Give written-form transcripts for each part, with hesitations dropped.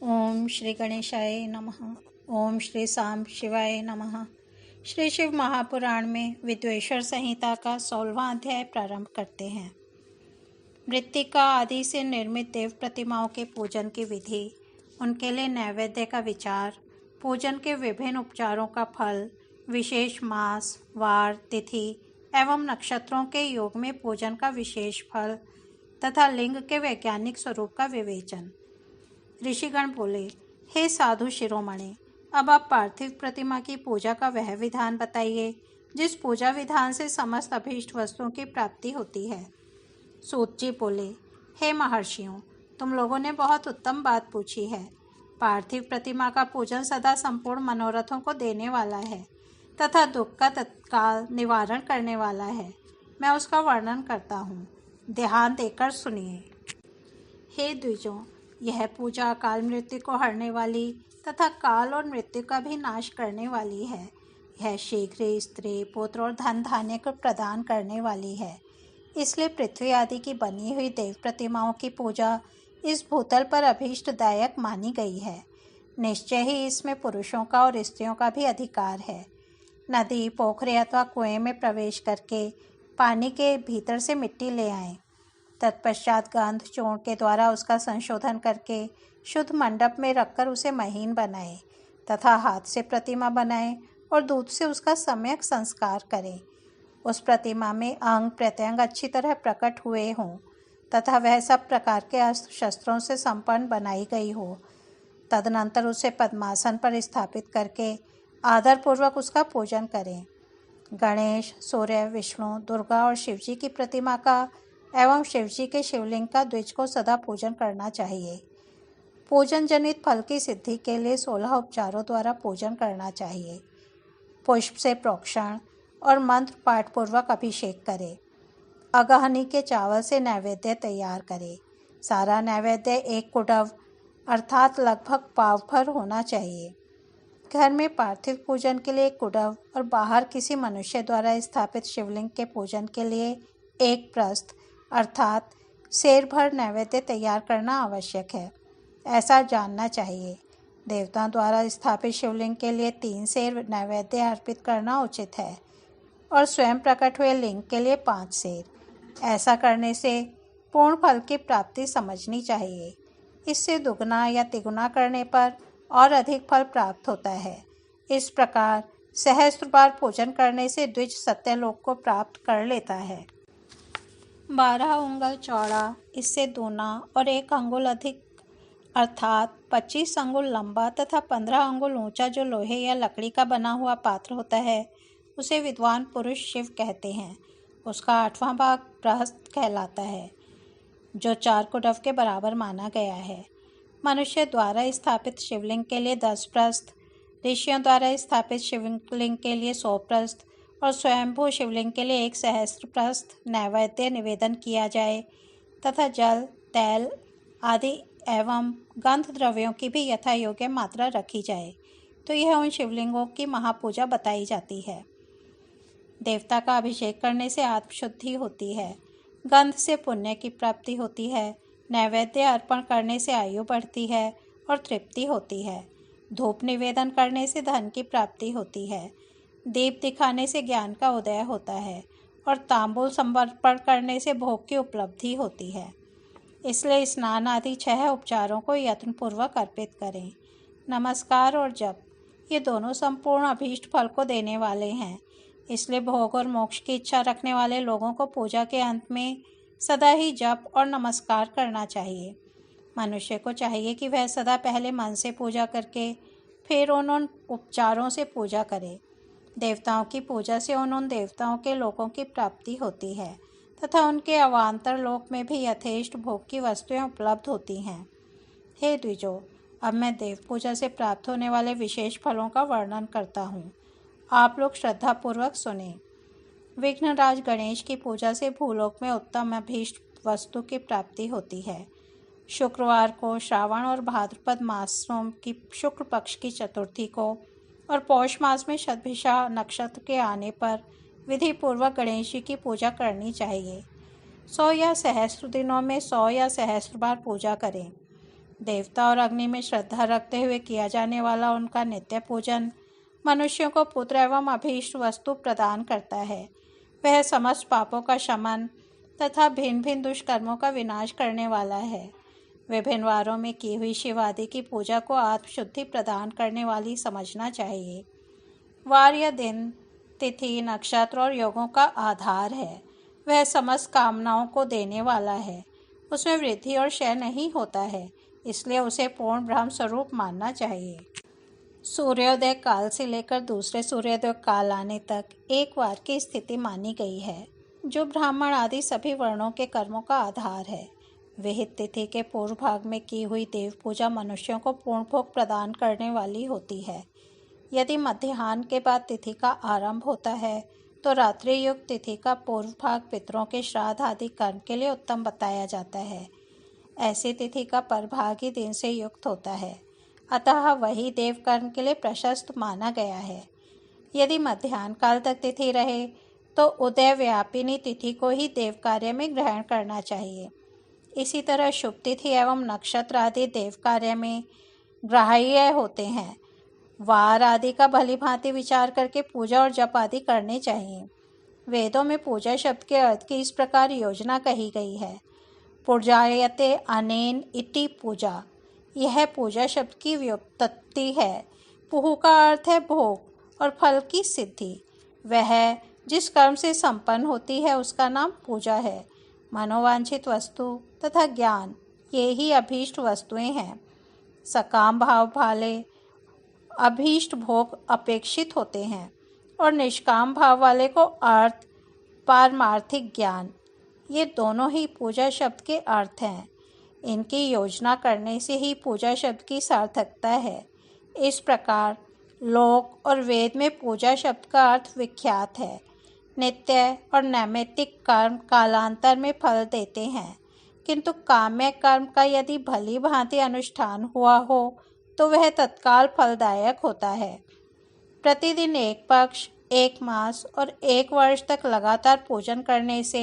ओम श्री गणेशाय नमः। ओम श्री सांब शिवाय नमः। श्री शिव महापुराण में विद्वेश्वर संहिता का 16वां अध्याय प्रारंभ करते हैं। मृत्तिका आदि से निर्मित देव प्रतिमाओं के पूजन की विधि, उनके लिए नैवेद्य का विचार, पूजन के विभिन्न उपचारों का फल, विशेष मास, वार, तिथि एवं नक्षत्रों के योग में पूजन का विशेष फल तथा लिंग के वैज्ञानिक स्वरूप का विवेचन। ऋषिगण बोले, हे साधु शिरोमणि, अब आप पार्थिव प्रतिमा की पूजा का वह विधान बताइए जिस पूजा विधान से समस्त अभीष्ट वस्तुओं की प्राप्ति होती है। सूत जी बोले, हे महर्षियों, तुम लोगों ने बहुत उत्तम बात पूछी है। पार्थिव प्रतिमा का पूजन सदा संपूर्ण मनोरथों को देने वाला है तथा दुख का तत्काल निवारण करने वाला है। मैं उसका वर्णन करता हूँ, ध्यान देकर सुनिए। हे द्विजों, यह पूजा काल मृत्यु को हरने वाली तथा काल और मृत्यु का भी नाश करने वाली है। यह शीघ्र ही स्त्री, पुत्र और धन धान्य को प्रदान करने वाली है। इसलिए पृथ्वी आदि की बनी हुई देव प्रतिमाओं की पूजा इस भूतल पर अभीष्टदायक मानी गई है। निश्चय ही इसमें पुरुषों का और स्त्रियों का भी अधिकार है। नदी, पोखरे अथवा कुएं में प्रवेश करके पानी के भीतर से मिट्टी ले आएं। तत्पश्चात गंध चूर्ण के द्वारा उसका संशोधन करके शुद्ध मंडप में रखकर उसे महीन बनाए तथा हाथ से प्रतिमा बनाए और दूध से उसका सम्यक संस्कार करें। उस प्रतिमा में अंग प्रत्यंग अच्छी तरह प्रकट हुए हों तथा वह सब प्रकार के अस्त्र शस्त्रों से संपन्न बनाई गई हो। तदनंतर उसे पद्मासन पर स्थापित करके आदरपूर्वक उसका पूजन करें। गणेश, सूर्य, विष्णु, दुर्गा और शिवजी की प्रतिमा का एवं शिवजी के शिवलिंग का द्विज को सदा पूजन करना चाहिए। पूजन जनित फल की सिद्धि के लिए 16 उपचारों द्वारा पूजन करना चाहिए। पुष्प से प्रोक्षण और मंत्र पाठ पूर्वक अभिषेक करें। अगहनी के चावल से नैवेद्य तैयार करें। सारा नैवेद्य 1 कुडव अर्थात लगभग पाव भर होना चाहिए। घर में पार्थिव पूजन के लिए 1 कुडव और बाहर किसी मनुष्य द्वारा स्थापित शिवलिंग के पूजन के लिए 1 प्रस्थ अर्थात सेर भर नैवेद्य तैयार करना आवश्यक है। ऐसा जानना चाहिए। देवताओं द्वारा स्थापित शिवलिंग के लिए 3 सेर नैवेद्य अर्पित करना उचित है और स्वयं प्रकट हुए लिंग के लिए 5 सेर। ऐसा करने से पूर्ण फल की प्राप्ति समझनी चाहिए। इससे दुगना या तिगुना करने पर और अधिक फल प्राप्त होता है। इस प्रकार सहस्त्र बार पूजन करने से द्विज सत्यलोक को प्राप्त कर लेता है। 12 अंगुल चौड़ा, इससे दूना और 1 अंगुल अधिक अर्थात 25 अंगुल लंबा तथा 15 अंगुल ऊंचा जो लोहे या लकड़ी का बना हुआ पात्र होता है, उसे विद्वान पुरुष शिव कहते हैं। उसका 8वां भाग प्रहस्त कहलाता है, जो 4 कुडव के बराबर माना गया है। मनुष्य द्वारा स्थापित शिवलिंग के लिए 10 प्रस्थ, ऋषियों द्वारा स्थापित शिवलिंग के लिए 100 प्रस्थ और स्वयंभू शिवलिंग के लिए 1 सहस्त्र प्रस्थ नैवेद्य निवेदन किया जाए तथा जल, तैल आदि एवं गंध द्रव्यों की भी यथा योग्य मात्रा रखी जाए, तो यह उन शिवलिंगों की महापूजा बताई जाती है। देवता का अभिषेक करने से आत्मशुद्धि होती है। गंध से पुण्य की प्राप्ति होती है। नैवेद्य अर्पण करने से आयु बढ़ती है और तृप्ति होती है। धूप निवेदन करने से धन की प्राप्ति होती है। दीप दिखाने से ज्ञान का उदय होता है और तांबूल समर्पण करने से भोग की उपलब्धि होती है। इसलिए स्नान आदि 6 उपचारों को यत्नपूर्वक अर्पित करें। नमस्कार और जप, ये दोनों संपूर्ण अभीष्ट फल को देने वाले हैं। इसलिए भोग और मोक्ष की इच्छा रखने वाले लोगों को पूजा के अंत में सदा ही जप और नमस्कार करना चाहिए। मनुष्य को चाहिए कि वह सदा पहले मन से पूजा करके फिर उन उपचारों से पूजा करे। देवताओं की पूजा से उन देवताओं के लोकों की प्राप्ति होती है तथा उनके अवान्तर लोक में भी यथेष्ट भोग की वस्तुएं उपलब्ध होती हैं। हे द्विजो, अब मैं देव पूजा से प्राप्त होने वाले विशेष फलों का वर्णन करता हूँ। आप लोग श्रद्धापूर्वक सुने। विघ्नराज गणेश की पूजा से भूलोक में उत्तम अभीष्ट वस्तु की प्राप्ति होती है। शुक्रवार को, श्रावण और भाद्रपद मासों की शुक्ल पक्ष की चतुर्थी को और पौष मास में शतभिषा नक्षत्र के आने पर विधि पूर्वक गणेश जी की पूजा करनी चाहिए। 100 या सहस्त्र दिनों में 100 या सहस्त्र बार पूजा करें। देवता और अग्नि में श्रद्धा रखते हुए किया जाने वाला उनका नित्य पूजन मनुष्यों को पुत्र एवं अभीष्ट वस्तु प्रदान करता है। वह समस्त पापों का शमन तथा भिन्न भिन्न दुष्कर्मों का विनाश करने वाला है। विभिन्न वारों में की हुई शिव आदि की पूजा को आत्मशुद्धि प्रदान करने वाली समझना चाहिए। वार या दिन, तिथि, नक्षत्र और योगों का आधार है। वह समस्त कामनाओं को देने वाला है। उसमें वृद्धि और क्षय नहीं होता है, इसलिए उसे पूर्ण ब्रह्म स्वरूप मानना चाहिए। सूर्योदय काल से लेकर दूसरे सूर्योदय काल आने तक एक वार की स्थिति मानी गई है, जो ब्राह्मण आदि सभी वर्णों के कर्मों का आधार है। विहित तिथि के पूर्व भाग में की हुई देव पूजा मनुष्यों को पूर्ण भोग प्रदान करने वाली होती है। यदि मध्याह्न के बाद तिथि का आरंभ होता है तो रात्रि युक्त तिथि का पूर्व भाग पितरों के श्राद्ध आदि कर्म के लिए उत्तम बताया जाता है। ऐसी तिथि का परभाग ही दिन से युक्त होता है, अतः वही देव कर्म के लिए प्रशस्त माना गया है। यदि मध्याह्न काल तक तिथि रहे तो उदय व्यापिनी तिथि को ही देव कार्य में ग्रहण करना चाहिए। इसी तरह शुभ तिथि एवं नक्षत्र आदि देव कार्य में ग्राह्य होते हैं। वार आदि का भली भांति विचार करके पूजा और जप आदि करने चाहिए। वेदों में पूजा शब्द के अर्थ की इस प्रकार योजना कही गई है। पूजायते अनेन इति पूजा। यह पूजा शब्द की व्युत्पत्ति है। पुहु का अर्थ है भोग और फल की सिद्धि। वह जिस कर्म से संपन्न होती है उसका नाम पूजा है। मनोवांछित वस्तु तथा ज्ञान ये ही अभीष्ट वस्तुएं हैं। सकाम भाव वाले अभीष्ट भोग अपेक्षित होते हैं और निष्काम भाव वाले को अर्थ पारमार्थिक ज्ञान, ये दोनों ही पूजा शब्द के अर्थ हैं। इनकी योजना करने से ही पूजा शब्द की सार्थकता है। इस प्रकार लोक और वेद में पूजा शब्द का अर्थ विख्यात है। नित्य और नैमित्तिक कर्म कालांतर में फल देते हैं, किंतु काम्य कर्म का यदि भली भांति अनुष्ठान हुआ हो तो वह तत्काल फलदायक होता है। प्रतिदिन एक पक्ष, एक मास और एक वर्ष तक लगातार पूजन करने से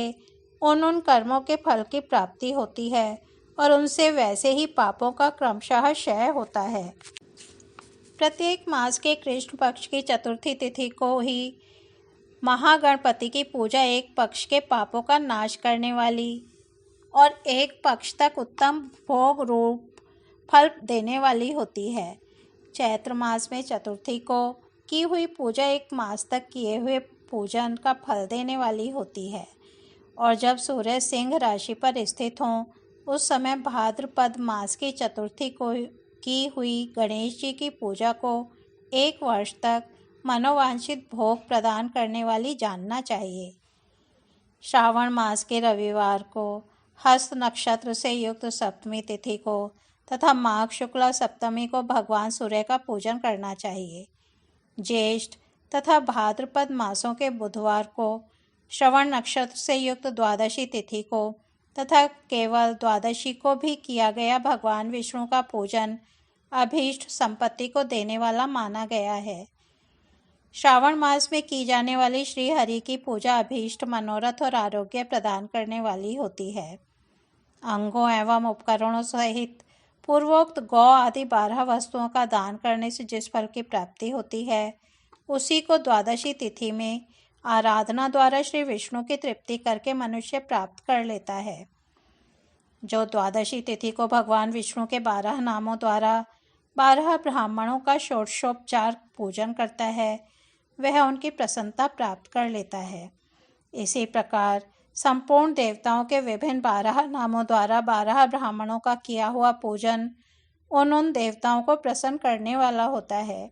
उन कर्मों के फल की प्राप्ति होती है और उनसे वैसे ही पापों का क्रमशः क्षय होता है। प्रत्येक मास के कृष्ण पक्ष की चतुर्थी तिथि को ही महागणपति की पूजा एक पक्ष के पापों का नाश करने वाली और एक पक्ष तक उत्तम भोग रूप फल देने वाली होती है। चैत्र मास में चतुर्थी को की हुई पूजा एक मास तक किए हुए पूजन का फल देने वाली होती है और जब सूर्य सिंह राशि पर स्थित हों उस समय भाद्रपद मास की चतुर्थी को की हुई गणेश जी की पूजा को एक वर्ष तक मनोवांछित भोग प्रदान करने वाली जानना चाहिए। श्रावण मास के रविवार को हस्त नक्षत्र से युक्त सप्तमी तिथि को तथा माघ शुक्ला सप्तमी को भगवान सूर्य का पूजन करना चाहिए। ज्येष्ठ तथा भाद्रपद मासों के बुधवार को श्रवण नक्षत्र से युक्त द्वादशी तिथि को तथा केवल द्वादशी को भी किया गया भगवान विष्णु का पूजन अभीष्ट संपत्ति को देने वाला माना गया है। श्रावण मास में की जाने वाली श्री हरि की पूजा अभीष्ट मनोरथ और आरोग्य प्रदान करने वाली होती है। अंगों एवं उपकरणों सहित पूर्वोक्त गौ आदि 12 वस्तुओं का दान करने से जिस फल की प्राप्ति होती है उसी को द्वादशी तिथि में आराधना द्वारा श्री विष्णु की तृप्ति करके मनुष्य प्राप्त कर लेता है। जो द्वादशी तिथि को भगवान विष्णु के 12 नामों द्वारा 12 ब्राह्मणों का षोडशोपचार पूजन करता है वह उनकी प्रसन्नता प्राप्त कर लेता है। इसी प्रकार संपूर्ण देवताओं के विभिन्न 12 नामों द्वारा 12 ब्राह्मणों का किया हुआ पूजन उन देवताओं को प्रसन्न करने वाला होता है।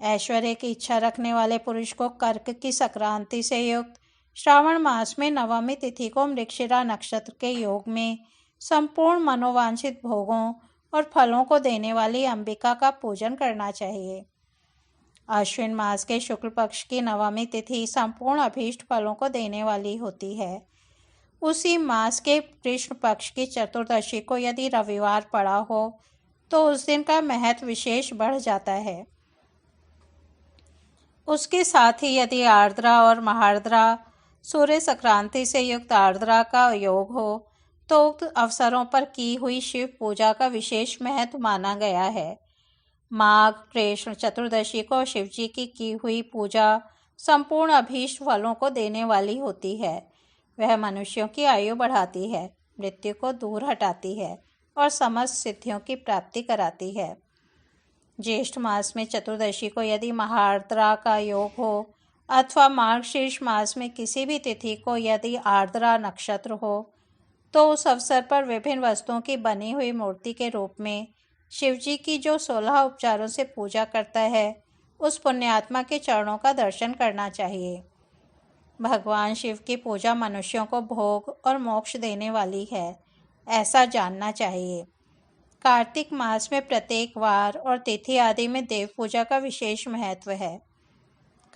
ऐश्वर्य की इच्छा रखने वाले पुरुष को कर्क की संक्रांति से युक्त श्रावण मास में नवमी तिथि को मृगशिरा नक्षत्र के योग में संपूर्ण मनोवांछित भोगों और फलों को देने वाली अंबिका का पूजन करना चाहिए। अश्विन मास के शुक्ल पक्ष की नवमी तिथि संपूर्ण अभीष्ट फलों को देने वाली होती है। उसी मास के कृष्ण पक्ष की चतुर्दशी को यदि रविवार पड़ा हो तो उस दिन का महत्व विशेष बढ़ जाता है। उसके साथ ही यदि आर्द्रा और महार्द्रा सूर्य संक्रांति से युक्त आर्द्रा का योग हो तो उक्त अवसरों पर की हुई शिव पूजा का विशेष महत्व माना गया है। माघ कृष्ण चतुर्दशी को शिवजी की हुई पूजा संपूर्ण अभीष्ट फलों को देने वाली होती है। वह मनुष्यों की आयु बढ़ाती है, मृत्यु को दूर हटाती है और समस्त सिद्धियों की प्राप्ति कराती है। ज्येष्ठ मास में चतुर्दशी को यदि महाआर्द्रा का योग हो अथवा मार्गशीर्ष मास में किसी भी तिथि को यदि आर्द्रा नक्षत्र हो, तो उस अवसर पर विभिन्न वस्तुओं की बनी हुई मूर्ति के रूप में शिवजी की जो 16 उपचारों से पूजा करता है, उस पुण्यात्मा के चरणों का दर्शन करना चाहिए। भगवान शिव की पूजा मनुष्यों को भोग और मोक्ष देने वाली है, ऐसा जानना चाहिए। कार्तिक मास में प्रत्येक वार और तिथि आदि में देव पूजा का विशेष महत्व है।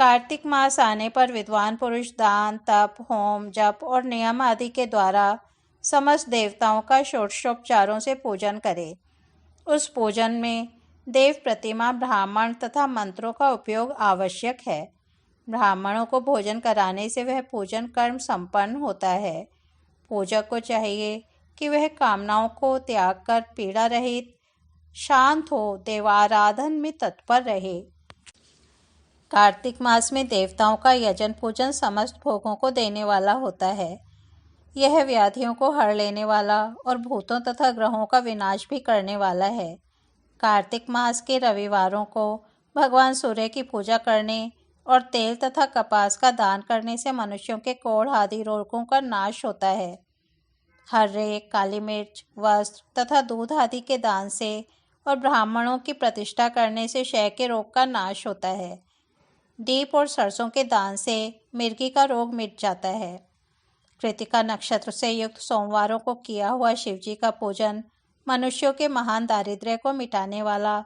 कार्तिक मास आने पर विद्वान पुरुष दान, तप, होम, जप और नियम आदि के द्वारा समस्त देवताओं का षोडशोपचारों से पूजन करे। उस पूजन में देव प्रतिमा, ब्राह्मण तथा मंत्रों का उपयोग आवश्यक है। ब्राह्मणों को भोजन कराने से वह पूजन कर्म संपन्न होता है। पूजक को चाहिए कि वह कामनाओं को त्याग कर पीड़ा रहित, शांत हो देवाराधन में तत्पर रहे। कार्तिक मास में देवताओं का यजन पूजन समस्त भोगों को देने वाला होता है। यह व्याधियों को हर लेने वाला और भूतों तथा ग्रहों का विनाश भी करने वाला है। कार्तिक मास के रविवारों को भगवान सूर्य की पूजा करने और तेल तथा कपास का दान करने से मनुष्यों के कोढ़ आदि रोगों का नाश होता है। हर्रे, काली मिर्च, वस्त्र तथा दूध आदि के दान से और ब्राह्मणों की प्रतिष्ठा करने से क्षय के रोग का नाश होता है। दीप और सरसों के दान से मिर्गी का रोग मिट जाता है। कृतिका नक्षत्र से युक्त सोमवारों को किया हुआ शिवजी का पूजन मनुष्यों के महान दारिद्र्य को मिटाने वाला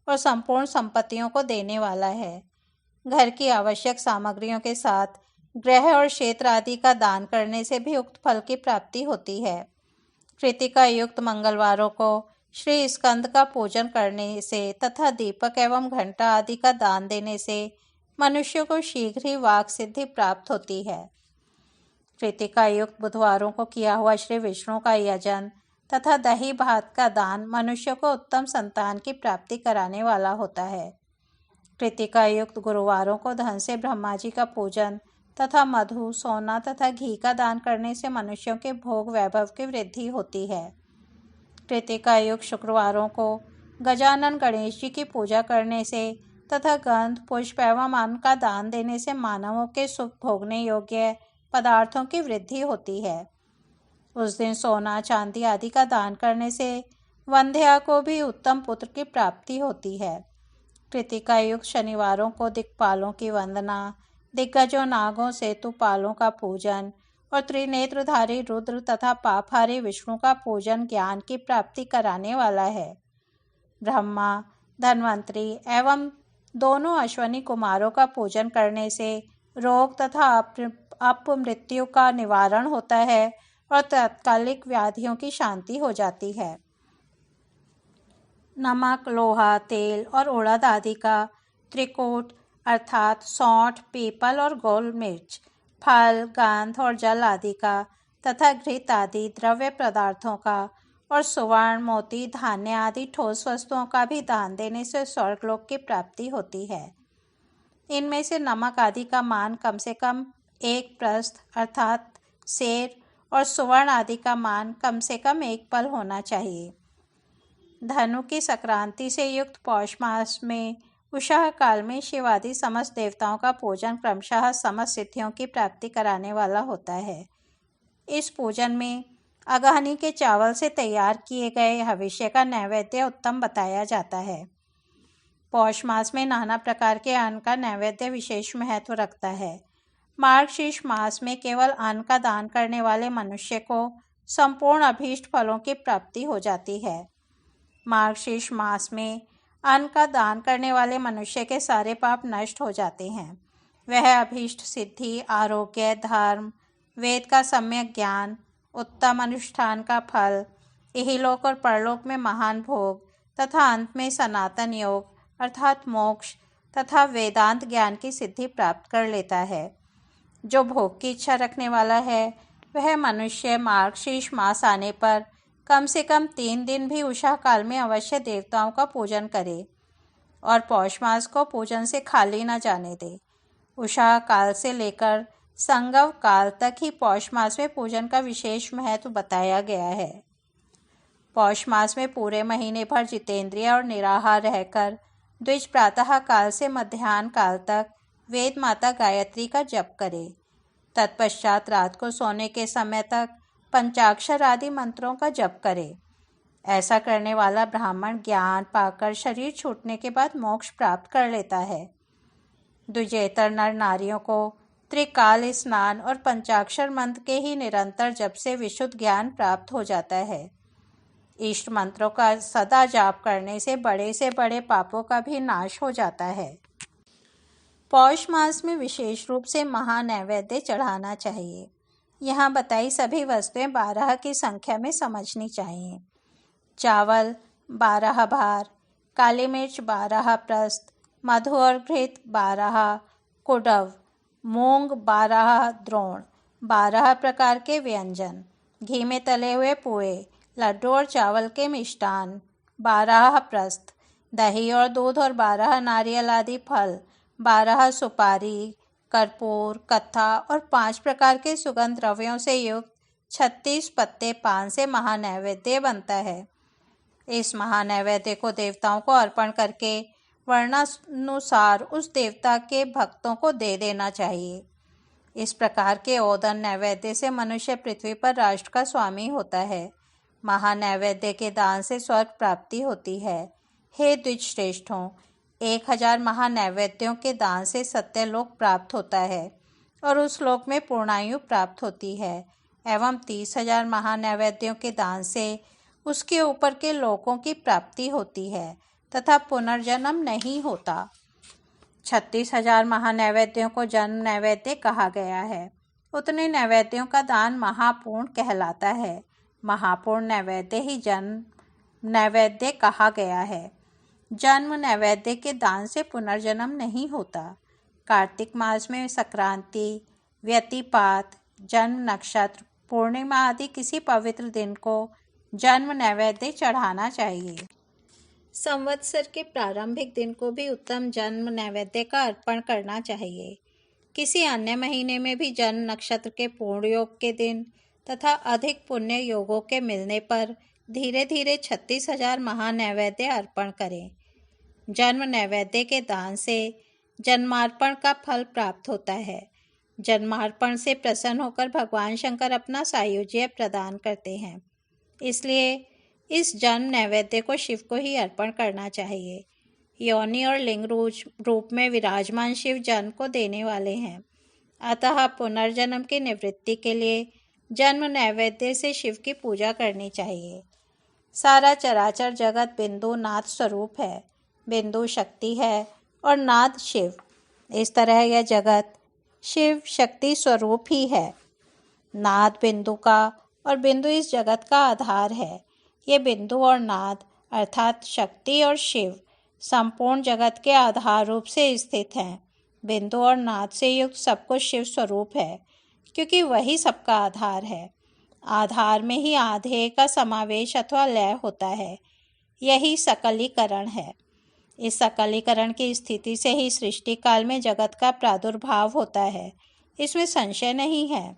और संपूर्ण संपत्तियों को देने वाला है। घर की आवश्यक सामग्रियों के साथ गृह और क्षेत्र आदि का दान करने से भी उक्त फल की प्राप्ति होती है। कृतिका युक्त मंगलवारों को श्री स्कंद का पूजन करने से तथा दीपक एवं घंटा आदि का दान देने से मनुष्य को शीघ्र ही वाक सिद्धि प्राप्त होती है। कृतिका युक्त बुधवारों को किया हुआ श्री विष्णु का यजन तथा दही भात का दान मनुष्य को उत्तम संतान की प्राप्ति कराने वाला होता है। कृतिका युक्त गुरुवारों को धन से ब्रह्मा जी का पूजन तथा मधु, सोना तथा घी का दान करने से मनुष्यों के भोग वैभव की वृद्धि होती है। कृतिका युक्त शुक्रवारों को गजानन गणेश जी की पूजा करने से तथा गंध, पुष्प एवं अन्न का दान देने से मानवों के सुख भोगने योग्य पदार्थों की वृद्धि होती है। उस दिन सोना, चांदी आदि का दान करने से वंध्या को भी उत्तम पुत्र की प्राप्ति होती है। कृतिका युक्त शनिवारों को दिक्पालों की वंदना, दिग्गजों, नागों, सेतुपालों का पूजन और त्रिनेत्रधारी रुद्र तथा पापहारी विष्णु का पूजन ज्ञान की प्राप्ति कराने वाला है। ब्रह्मा, धन्वंतरी एवं दोनों अश्वनी कुमारों का पूजन करने से रोग तथा अपमृत्यु का निवारण होता है और तात्कालिक व्याधियों की शांति हो जाती है। नमक, लोहा, तेल और उड़द आदि का त्रिकूट अर्थात सौंठ, पीपल और गोल मिर्च, फल, गंध और जल आदि का तथा घृत आदि द्रव्य पदार्थों का और सुवर्ण, मोती, धान्य आदि ठोस वस्तुओं का भी दान देने से स्वर्गलोक की प्राप्ति होती है। इनमें से नमक आदि का मान कम से कम 1 प्रस्थ अर्थात सेर और सुवर्ण आदि का मान कम से कम 1 पल होना चाहिए। धनु की संक्रांति से युक्त पौष मास में उषा काल में शिव आदि समस्त देवताओं का पूजन क्रमशः समस्त सिद्धियों की प्राप्ति कराने वाला होता है। इस पूजन में अगहनी के चावल से तैयार किए गए हविष्य का नैवेद्य उत्तम बताया जाता है। पौष मास में नाना प्रकार के अन्न का नैवेद्य विशेष महत्व रखता है। मार्गशीर्ष मास में केवल अन्न का दान करने वाले मनुष्य को संपूर्ण अभीष्ट फलों की प्राप्ति हो जाती है। मार्गशीर्ष मास में अन्न का दान करने वाले मनुष्य के सारे पाप नष्ट हो जाते हैं। वह अभीष्ट सिद्धि, आरोग्य, धर्म, वेद का सम्यक ज्ञान, उत्तम अनुष्ठान का फल, इहलोक और परलोक में महान भोग तथा अंत में सनातन योग अर्थात मोक्ष तथा वेदांत ज्ञान की सिद्धि प्राप्त कर लेता है। जो भोग की इच्छा रखने वाला है वह मनुष्य मार्गशीर्ष मास आने पर कम से कम 3 दिन भी उषा काल में अवश्य देवताओं का पूजन करे और पौष मास को पूजन से खाली न जाने दे। उषा काल से लेकर संगव काल तक ही पौष मास में पूजन का विशेष महत्व बताया गया है। पौष मास में पूरे महीने भर जितेंद्रिय और निराहार रहकर द्विज प्रातः काल से मध्याह्न काल तक वेद माता गायत्री का जप करे। तत्पश्चात रात को सोने के समय तक पंचाक्षर आदि मंत्रों का जप करे। ऐसा करने वाला ब्राह्मण ज्ञान पाकर शरीर छूटने के बाद मोक्ष प्राप्त कर लेता है। द्विजेतर नर नारियों को त्रिकाल स्नान और पंचाक्षर मंत्र के ही निरंतर जप से विशुद्ध ज्ञान प्राप्त हो जाता है। इष्ट मंत्रों का सदा जाप करने से बड़े पापों का भी नाश हो जाता है। पौष मास में विशेष रूप से महानैवेद्य चढ़ाना चाहिए। यहाँ बताई सभी वस्तुएं 12 की संख्या में समझनी चाहिए। चावल 12 भार, काली मिर्च 12 प्रस्त, मधु और घृत 12 कुडव, मूंग 12 द्रोण, 12 प्रकार के व्यंजन, घी में तले हुए पुए, लड्डू और चावल के मिष्टान 12 प्रस्त, दही और दूध और 12 नारियल आदि फल, 12 सुपारी, कर्पूर, कत्था और 5 प्रकार के सुगंध द्रव्यों से युक्त 36 पत्ते पान से महानैवेद्य बनता है। इस महानैवेद्य को देवताओं को अर्पण करके वर्णानुसार उस देवता के भक्तों को दे देना चाहिए। इस प्रकार के ओदन नैवेद्य से मनुष्य पृथ्वी पर राष्ट्र का स्वामी होता है। महानैवेद्य के दान से स्वर्ग प्राप्ति होती है। हे द्विज श्रेष्ठों, 1000 महानैवेद्यों के दान से सत्यलोक प्राप्त होता है और उस लोक में पूर्णायु प्राप्त होती है एवं 30,000 महानैवेद्यों के दान से उसके ऊपर के लोकों की प्राप्ति होती है तथा पुनर्जन्म नहीं होता। 36,000 महानैवेद्यों को जन्म नैवेद्य कहा गया है। उतने नैवेद्यों का दान महापूर्ण कहलाता है। महापूर्ण नैवेद्य ही जन्म नैवेद्य कहा गया है। जन्म नैवेद्य के दान से पुनर्जन्म नहीं होता। कार्तिक मास में संक्रांति, व्यतिपात, जन्म नक्षत्र, पूर्णिमा आदि किसी पवित्र दिन को जन्म नैवेद्य चढ़ाना चाहिए। संवत्सर के प्रारंभिक दिन को भी उत्तम जन्म नैवेद्य का अर्पण करना चाहिए। किसी अन्य महीने में भी जन्म नक्षत्र के पूर्ण योग के दिन तथा अधिक पुण्य योगों के मिलने पर धीरे धीरे 36,000 महानैवेद्य अर्पण करें। जन्म नैवेद्य के दान से जन्मार्पण का फल प्राप्त होता है। जन्मार्पण से प्रसन्न होकर भगवान शंकर अपना सायुज्य प्रदान करते हैं। इसलिए इस जन्म नैवेद्य को शिव को ही अर्पण करना चाहिए। योनि और लिंग रूप में विराजमान शिव जन्म को देने वाले हैं। अतः पुनर्जन्म की निवृत्ति के लिए जन्म नैवेद्य से शिव की पूजा करनी चाहिए। सारा चराचर जगत बिंदु नाद स्वरूप है। बिंदु शक्ति है और नाद शिव। इस तरह यह जगत शिव शक्ति स्वरूप ही है। नाद बिंदु का और बिंदु इस जगत का आधार है। ये बिंदु और नाद अर्थात शक्ति और शिव संपूर्ण जगत के आधार रूप से स्थित हैं। बिंदु और नाद से युक्त सब कुछ शिव स्वरूप है, क्योंकि वही सबका आधार है। आधार में ही आधेय का समावेश अथवा लय होता है। यही सकलीकरण है। इस सकलीकरण की स्थिति से ही सृष्टि काल में जगत का प्रादुर्भाव होता है, इसमें संशय नहीं है।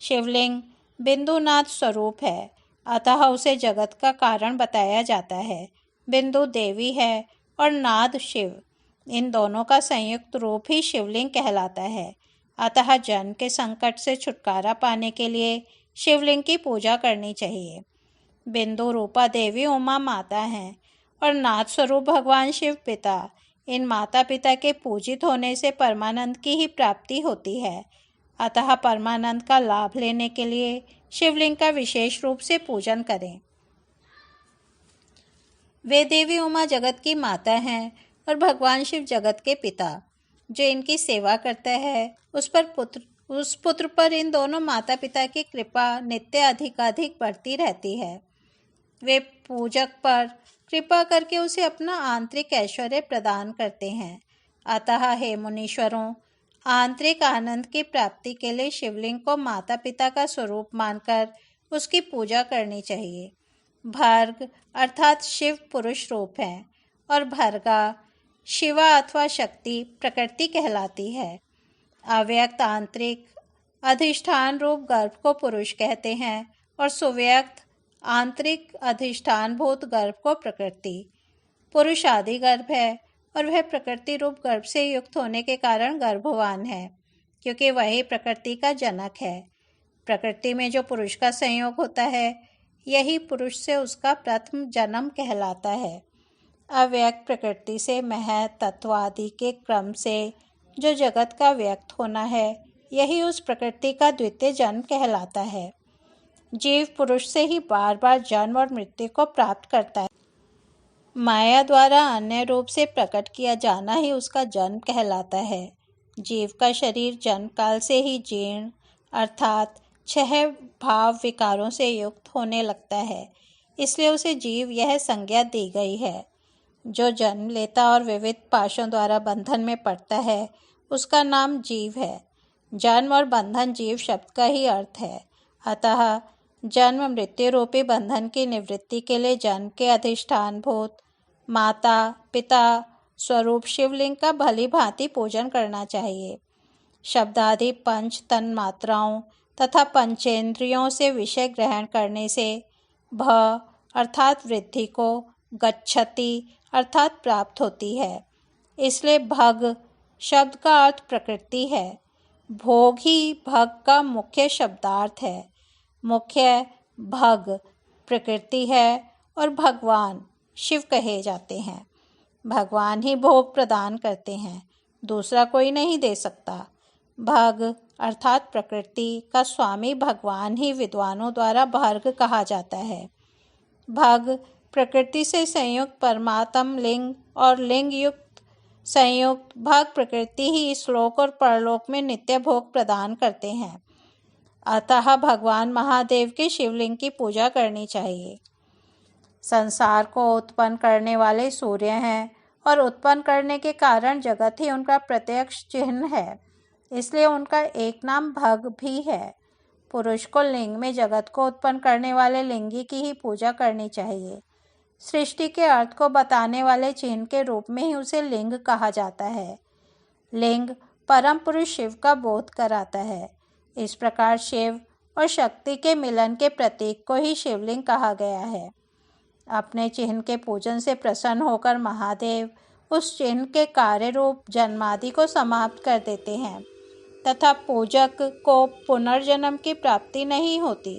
शिवलिंग बिंदुनाद स्वरूप है, अतः उसे जगत का कारण बताया जाता है। बिंदु देवी है और नाद शिव, इन दोनों का संयुक्त रूप ही शिवलिंग कहलाता है। अतः जन्म के संकट से छुटकारा पाने के लिए शिवलिंग की पूजा करनी चाहिए। बिंदु रूपा देवी उमा माता हैं और नाद स्वरूप भगवान शिव पिता। इन माता पिता के पूजित होने से परमानंद की ही प्राप्ति होती है। अतः परमानंद का लाभ लेने के लिए शिवलिंग का विशेष रूप से पूजन करें। वे देवी उमा जगत की माता हैं और भगवान शिव जगत के पिता। जो इनकी सेवा करता है उस पुत्र पर इन दोनों माता पिता की कृपा नित्य अधिकाधिक बढ़ती रहती है। वे पूजक पर कृपा करके उसे अपना आंतरिक ऐश्वर्य प्रदान करते हैं। अतः हे मुनीश्वरों, आंतरिक आनंद की प्राप्ति के लिए शिवलिंग को माता पिता का स्वरूप मानकर उसकी पूजा करनी चाहिए। भर्ग अर्थात शिव पुरुष रूप है और भर्गा शिवा अथवा शक्ति प्रकृति कहलाती है। अव्यक्त आंतरिक अधिष्ठान रूप गर्भ को पुरुष कहते हैं और सुव्यक्त आंतरिक अधिष्ठानभूत गर्भ को प्रकृति। पुरुष आदि गर्भ है और वह प्रकृति रूप गर्भ से युक्त होने के कारण गर्भवान है, क्योंकि वही प्रकृति का जनक है। प्रकृति में जो पुरुष का संयोग होता है, यही पुरुष से उसका प्रथम जन्म कहलाता है। अव्यक्त प्रकृति से महत तत्व आदि के क्रम से जो जगत का व्यक्त होना है, यही उस प्रकृति का द्वितीय जन्म कहलाता है। जीव पुरुष से ही बार बार जन्म और मृत्यु को प्राप्त करता है। माया द्वारा अन्य रूप से प्रकट किया जाना ही उसका जन्म कहलाता है। जीव का शरीर जन्म काल से ही जीर्ण अर्थात 6 भाव विकारों से युक्त होने लगता है, इसलिए उसे जीव यह संज्ञा दी गई है। जो जन्म लेता और विविध पाशों द्वारा बंधन में पड़ता है, उसका नाम जीव है। जन्म और बंधन जीव शब्द का ही अर्थ है। अतः जन्म मृत्यु रूपी बंधन की निवृत्ति के लिए जन्म के अधिष्ठानभूत माता पिता स्वरूप शिवलिंग का भली भांति पूजन करना चाहिए। शब्दादि पंच तन मात्राओं तथा पंचेंद्रियों से विषय ग्रहण करने से भ अर्थात वृद्धि को, गच्छति अर्थात प्राप्त होती है। इसलिए भग शब्द का अर्थ प्रकृति है। भोग ही भग का मुख्य शब्दार्थ है। मुख्य भग प्रकृति है और भगवान शिव कहे जाते हैं। भगवान ही भोग प्रदान करते हैं, दूसरा कोई नहीं दे सकता। भग अर्थात प्रकृति का स्वामी भगवान ही विद्वानों द्वारा भर्ग कहा जाता है। भग प्रकृति से संयुक्त परमात्म लिंग और लिंग युक्त संयुक्त भग प्रकृति ही श्लोक और परलोक में नित्य भोग प्रदान करते हैं। अतः भगवान महादेव के शिवलिंग की पूजा करनी चाहिए। संसार को उत्पन्न करने वाले सूर्य हैं और उत्पन्न करने के कारण जगत ही उनका प्रत्यक्ष चिन्ह है, इसलिए उनका एक नाम भग भी है। पुरुष को लिंग में जगत को उत्पन्न करने वाले लिंगी की ही पूजा करनी चाहिए। सृष्टि के अर्थ को बताने वाले चिन्ह के रूप में ही उसे लिंग कहा जाता है। लिंग परम पुरुष शिव का बोध कराता है। इस प्रकार शिव और शक्ति के मिलन के प्रतीक को ही शिवलिंग कहा गया है। अपने चिन्ह के पूजन से प्रसन्न होकर महादेव उस चिन्ह के कार्य रूप जन्मादि को समाप्त कर देते हैं तथा पूजक को पुनर्जन्म की प्राप्ति नहीं होती।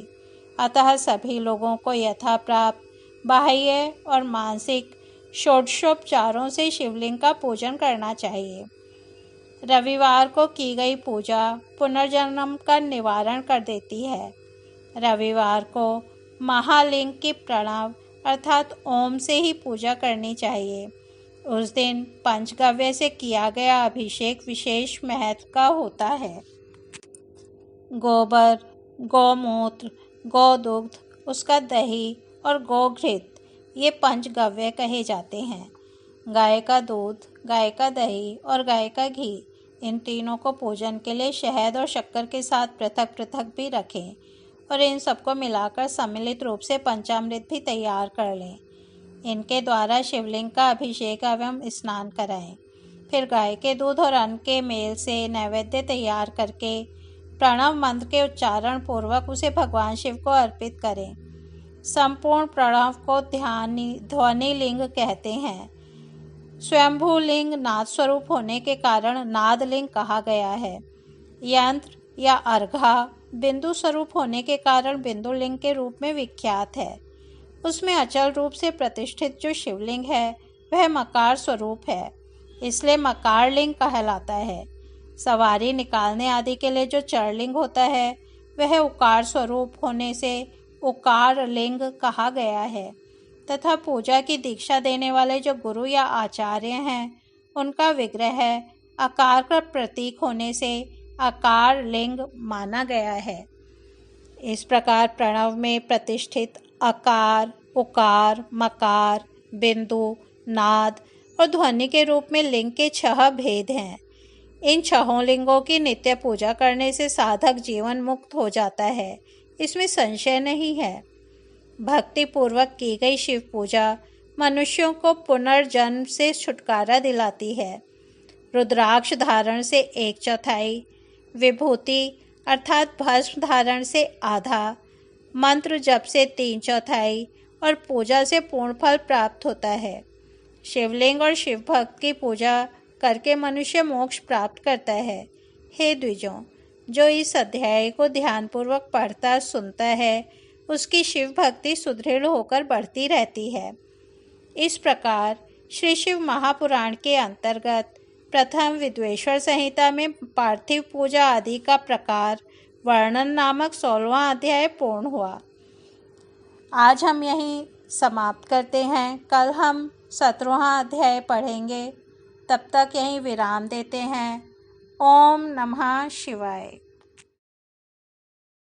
अतः सभी लोगों को यथा प्राप्त बाह्य और मानसिक षोडशोपचारों से शिवलिंग का पूजन करना चाहिए। रविवार को की गई पूजा पुनर्जन्म का निवारण कर देती है। रविवार को महालिंग की प्रणव अर्थात ओम से ही पूजा करनी चाहिए। उस दिन पंचगव्य से किया गया अभिषेक विशेष महत्व का होता है। गोबर, गौमूत्र, गोदुग्ध, उसका दही और गोघृत ये पंचगव्य कहे जाते हैं। गाय का दूध, गाय का दही और गाय का घी, इन तीनों को पूजन के लिए शहद और शक्कर के साथ पृथक पृथक भी रखें और इन सबको मिलाकर सम्मिलित रूप से पंचामृत भी तैयार कर लें। इनके द्वारा शिवलिंग का अभिषेक एवं स्नान कराएं। फिर गाय के दूध और अन्न के मेल से नैवेद्य तैयार करके प्रणव मंत्र के उच्चारण पूर्वक उसे भगवान शिव को अर्पित करें। संपूर्ण प्रणव को ध्वनि लिंग कहते हैं। स्वयंभू लिंग नाद स्वरूप होने के कारण नाद लिंग कहा गया है। यंत्र या अर्घा बिंदु स्वरूप होने के कारण बिंदु लिंग के रूप में विख्यात है। उसमें अचल रूप से प्रतिष्ठित जो शिवलिंग है वह मकार स्वरूप है, इसलिए मकार लिंग कहलाता है। सवारी निकालने आदि के लिए जो चरलिंग होता है वह उकार स्वरूप होने से उकार लिंग कहा गया है तथा पूजा की दीक्षा देने वाले जो गुरु या आचार्य हैं उनका विग्रह आकार का प्रतीक होने से आकार लिंग माना गया है। इस प्रकार प्रणव में प्रतिष्ठित अकार, उकार, मकार, बिंदु, नाद और ध्वनि के रूप में लिंग के 6 भेद हैं। इन 6 लिंगों की नित्य पूजा करने से साधक जीवन मुक्त हो जाता है, इसमें संशय नहीं है। भक्ति पूर्वक की गई शिव पूजा मनुष्यों को पुनर्जन्म से छुटकारा दिलाती है। रुद्राक्ष धारण से 1/4, विभूति अर्थात भस्म धारण से आधा, मंत्र जप से 3/4 और पूजा से पूर्ण फल प्राप्त होता है। शिवलिंग और शिव भक्त की पूजा करके मनुष्य मोक्ष प्राप्त करता है। हे द्विजों, जो इस अध्याय को ध्यानपूर्वक पढ़ता सुनता है, उसकी शिव भक्ति सुदृढ़ होकर बढ़ती रहती है। इस प्रकार श्री शिव महापुराण के अंतर्गत प्रथम विद्वेश्वर संहिता में पार्थिव पूजा आदि का प्रकार वर्णन नामक 16वां अध्याय पूर्ण हुआ। आज हम यहीं समाप्त करते हैं। कल हम 17वां अध्याय पढ़ेंगे। तब तक यहीं विराम देते हैं। ओम नमः शिवाय।